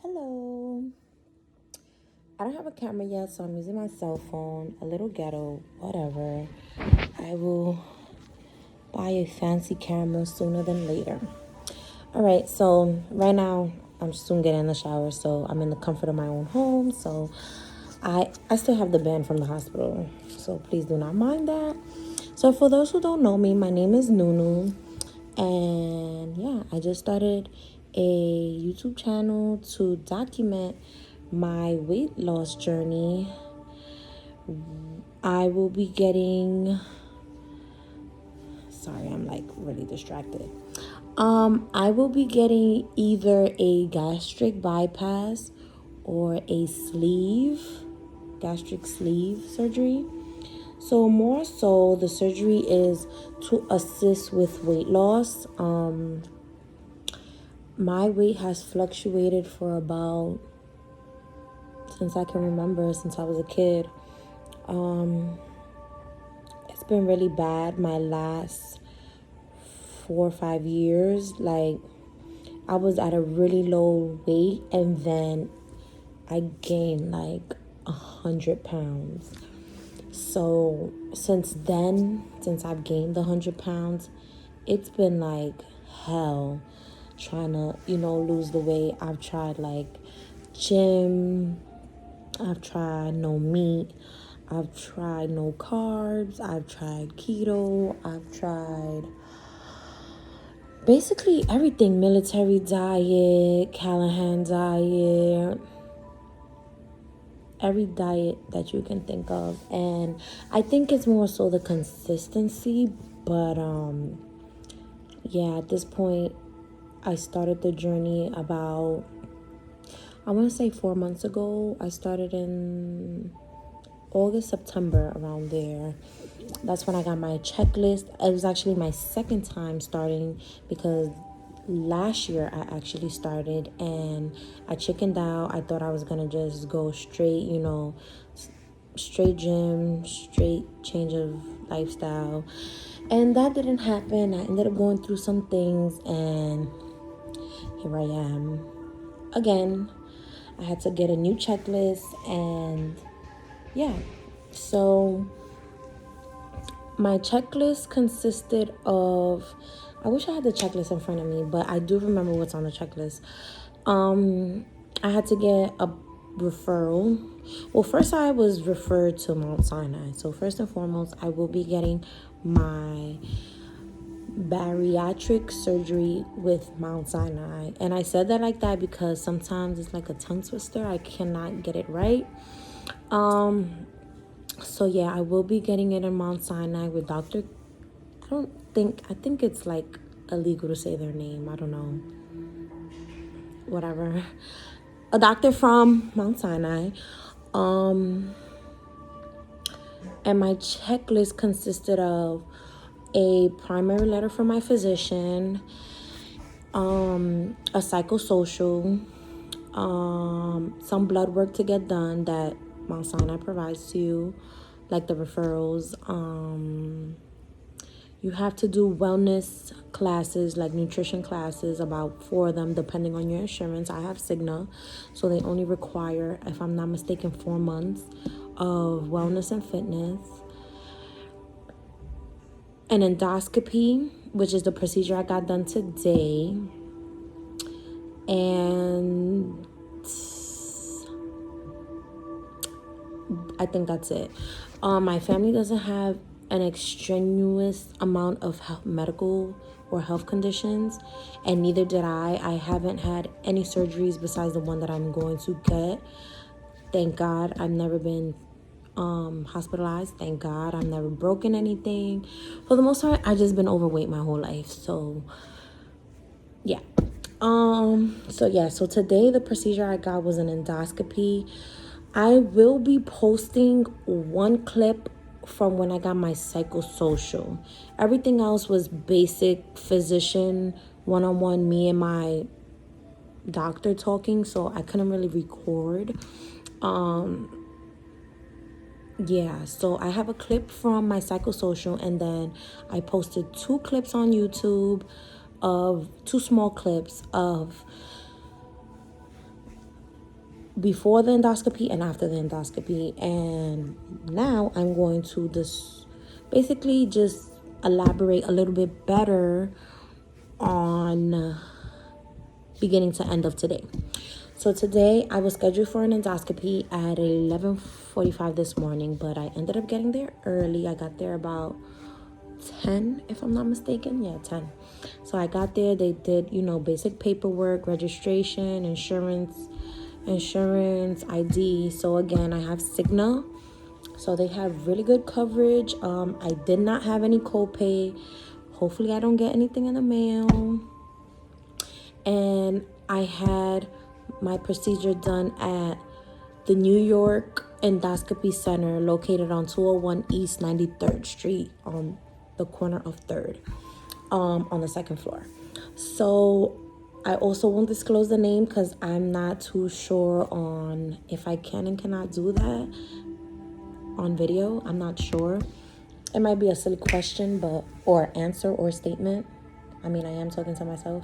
Hello. I don't have a camera yet, so I'm using my cell phone. A little ghetto, whatever. I will buy a fancy camera sooner than later. All right, so right now I'm soon getting in the shower, so I'm in the comfort of my own home. So I still have the band from the hospital, so please do not mind that. So for those who don't know me, my name is Nunu, and yeah, I just started a YouTube channel to document my weight loss journey. I will be getting, sorry, I'm like really distracted. I will be getting either a gastric bypass or a gastric sleeve surgery. So more so, the surgery is to assist with weight loss. My weight has fluctuated for about, since I can remember, since I was a kid. It's been really bad my last 4 or 5 years. Like, I was at a really low weight and then I gained like 100 pounds. So since then, since I've gained the 100 pounds, it's been like hell trying to, lose the weight. I've tried like gym, I've tried no meat, I've tried no carbs, I've tried keto, I've tried basically everything. Military diet, Callahan diet, every diet that you can think of. And I think it's more so the consistency, but yeah, at this point I started the journey about, I want to say 4 months ago. I started in August, September, around there. That's when I got my checklist. It was actually my second time starting because last year I actually started and I chickened out. I thought I was gonna just go straight, straight gym, straight change of lifestyle, and that didn't happen. I ended up going through some things and here I am again. I had to get a new checklist, and yeah, so my checklist consisted of, I wish I had the checklist in front of me, but I do remember what's on the checklist. I had to get a referral. Well, first I was referred to Mount Sinai. So first and foremost, I will be getting my bariatric surgery with Mount Sinai. And I said that like that because sometimes it's like a tongue twister. I cannot get it right. So yeah, I will be getting it in Mount Sinai with Dr. I think it's like illegal to say their name. I don't know. Whatever. A doctor from Mount Sinai. And my checklist consisted of a primary letter from my physician, a psychosocial, some blood work to get done that Mount Sinai provides to you, like the referrals. You have to do wellness classes, like nutrition classes, about 4 of them, depending on your insurance. I have Cigna, so they only require, if I'm not mistaken, 4 months of wellness and fitness. An endoscopy, which is the procedure I got done today. And I think that's it. My family doesn't have an extraneous amount of medical or health conditions, and neither did I. I haven't had any surgeries besides the one that I'm going to get. Thank God. I've never been hospitalized. Thank God. I've never broken anything. For the most part, I've just been overweight my whole life. So yeah. So today the procedure I got was an endoscopy. I will be posting one clip from when I got my psychosocial. Everything else was basic physician, one-on-one, me and my doctor talking, so I couldn't really record. Yeah, so I have a clip from my psychosocial, and then I posted 2 clips on YouTube of 2 small clips of before the endoscopy and after the endoscopy. And now I'm going to basically just elaborate a little bit better on beginning to end of today. So today I was scheduled for an endoscopy at 11:45 this morning, but I ended up getting there early. I got there about 10, if I'm not mistaken. Yeah, 10. So I got there. They did, basic paperwork, registration, insurance ID. So again, I have Cigna. So they have really good coverage. I did not have any copay. Hopefully I don't get anything in the mail. And I had my procedure done at the New York Endoscopy Center, located on 201 East 93rd Street on the corner of 3rd, on the second floor. So I also won't disclose the name because I'm not too sure on if I can and cannot do that on video. I'm not sure. It might be a silly question, or answer or statement. I mean, I am talking to myself,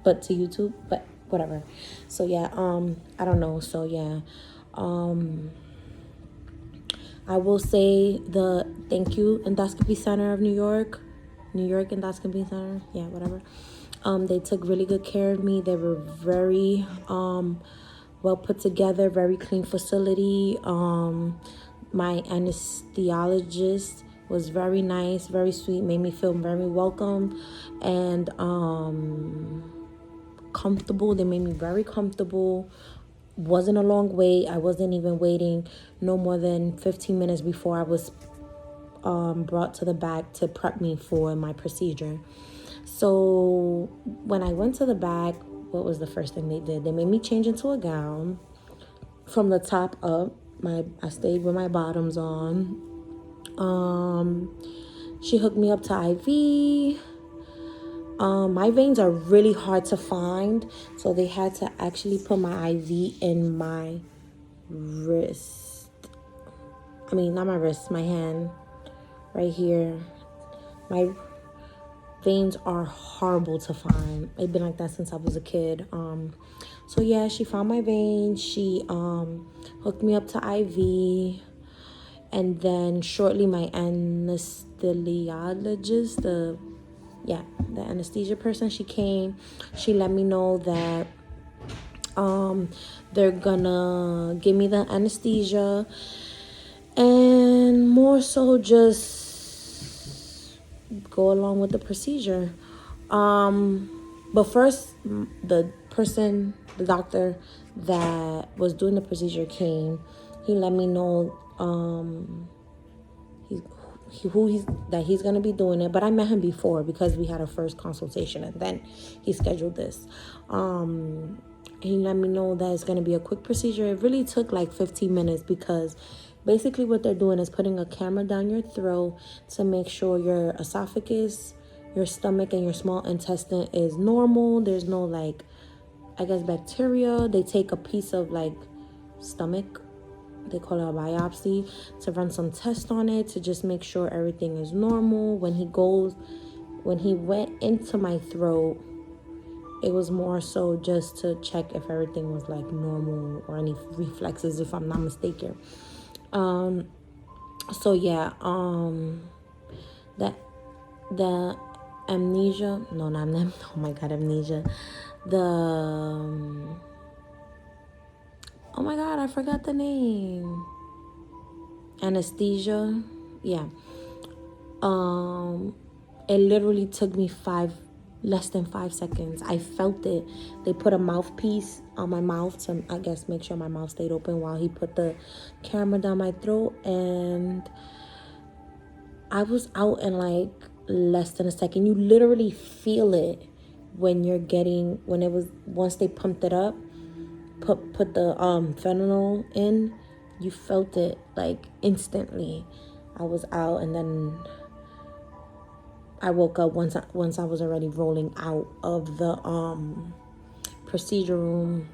but to YouTube, but whatever. So yeah, I don't know. So yeah, I will say the thank you Endoscopy Center of New York Endoscopy Center. Yeah, whatever. They took really good care of me. They were very well put together, very clean facility. My anesthesiologist was very nice, very sweet, made me feel very welcome and comfortable. They made me very comfortable. Wasn't a long wait. I wasn't even waiting no more than 15 minutes before I was brought to the back to prep me for my procedure. So when I went to the back, what was the first thing they did? They made me change into a gown from the top up. I stayed with my bottoms on. She hooked me up to IV. My veins are really hard to find, so they had to actually put my IV in my wrist. I mean, not my wrist, my hand, right here. My veins are horrible to find. It's been like that since I was a kid. So yeah, she found my veins. She hooked me up to IV, and then shortly my anesthesiologist, the anesthesia person, she came. She let me know that they're gonna give me the anesthesia and more so just go along with the procedure. But first, the doctor that was doing the procedure came. He let me know that he's gonna be doing it, but I met him before because we had a first consultation and then he scheduled this. He let me know that it's gonna be a quick procedure. It really took like 15 minutes because basically what they're doing is putting a camera down your throat to make sure your esophagus, your stomach, and your small intestine is normal. There's no bacteria. They take a piece of stomach, they call it a biopsy, to run some tests on it to just make sure everything is normal. When he went into my throat, it was more so just to check if everything was normal or any reflexes, if I'm not mistaken. So yeah, the amnesia, no, not amnesia. Oh my God, amnesia. Oh my God, I forgot the name. Anesthesia. Yeah. It literally took me less than 5 seconds. I felt it. They put a mouthpiece on my mouth to, I guess, make sure my mouth stayed open while he put the camera down my throat. And I was out in less than a second. You literally feel it once they pumped it up, put the fentanyl in, you felt it instantly. I was out, and then I woke up once I was already rolling out of the procedure room.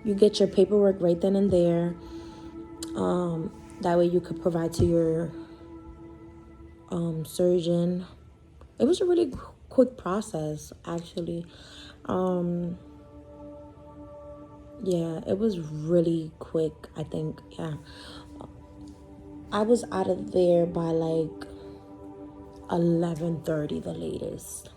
You get your paperwork right then and there. That way you could provide to your surgeon. It was a really quick process, actually. Yeah, it was really quick, I think. Yeah. I was out of there by like 11:30 the latest.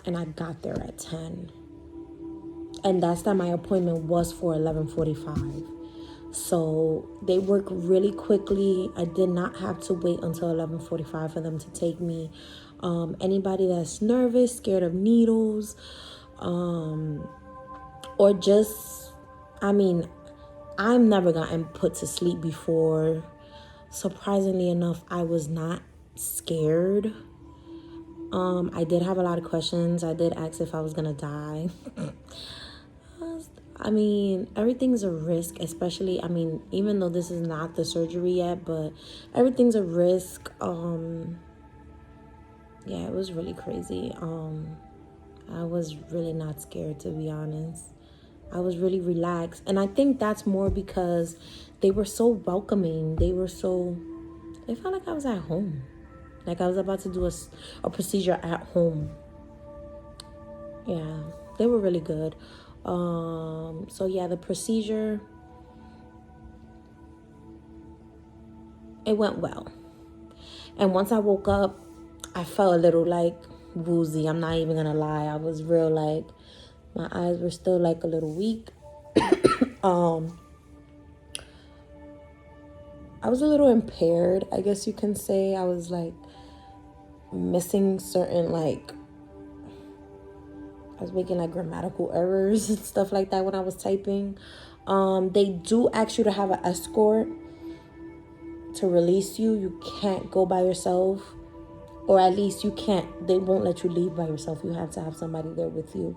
And I got there at 10. And that's that my appointment was for 11:45. So they work really quickly. I did not have to wait until 11:45 for them to take me. Anybody that's nervous, scared of needles, or just, I mean, I'm never gotten put to sleep before. Surprisingly enough, I was not scared. I did have a lot of questions. I did ask if I was gonna die. I mean, everything's a risk, especially, I mean, even though this is not the surgery yet, but everything's a risk. Yeah, it was really crazy. I was really not scared, to be honest. I was really relaxed. And I think that's more because they were so welcoming. It felt like I was at home. Like I was about to do a procedure at home. Yeah, they were really good. So yeah, the procedure, it went well. And once I woke up, I felt a little like woozy. I'm not even gonna lie. I was real like, my eyes were still like a little weak. I was a little impaired, I guess you can say. I was like missing certain like, I was making like grammatical errors and stuff like that when I was typing. They do ask you to have an escort to release you. You can't go by yourself, or at least they won't let you leave by yourself. You have to have somebody there with you.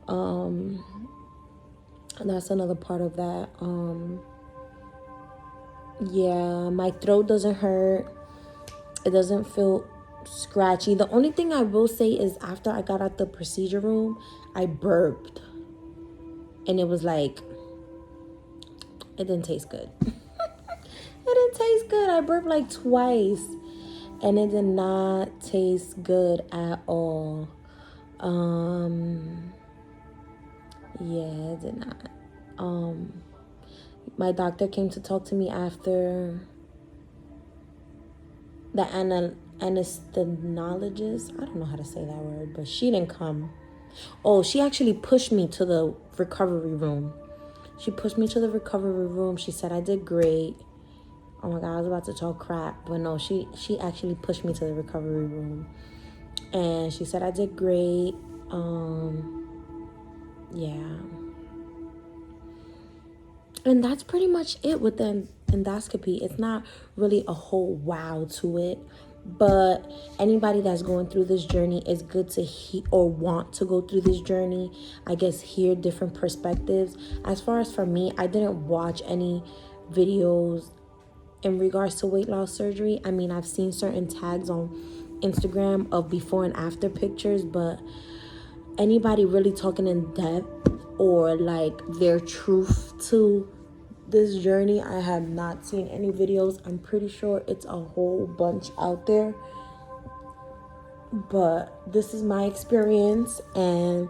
And that's another part of that. Yeah, my throat doesn't hurt. It doesn't feel scratchy. The only thing I will say is after I got out the procedure room, I burped. And it was like, it didn't taste good. It didn't taste good. I burped like twice. And it did not taste good at all. Yeah, it did not. My doctor came to talk to me after. The anesthenologist, I don't know how to say that word, but she didn't come. Oh, she actually pushed me to the recovery room. She pushed me to the recovery room. She said I did great. Oh my God, I was about to talk crap. But no, she actually pushed me to the recovery room. And she said I did great. Yeah. And that's pretty much it with the endoscopy. It's not really a whole wow to it. But anybody that's going through this journey, is good to or want to go through this journey, I guess, hear different perspectives. As far as for me, I didn't watch any videos in regards to weight loss surgery. I mean, I've seen certain tags on Instagram of before and after pictures, but anybody really talking in depth or like their truth to this journey, I have not seen any videos. I'm pretty sure it's a whole bunch out there, but this is my experience, and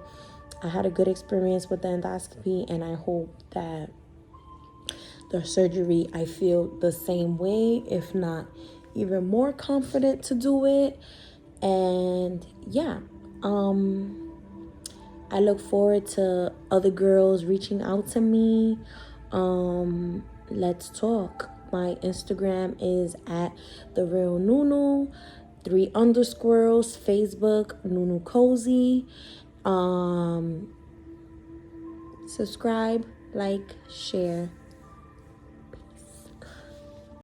I had a good experience with the endoscopy, and I hope that the surgery, I feel the same way, if not even more confident to do it. And yeah, I look forward to other girls reaching out to me. Let's talk. My Instagram is at the real Nunu, 3 underscores. Facebook, Nunu Cozy. Subscribe, like, share.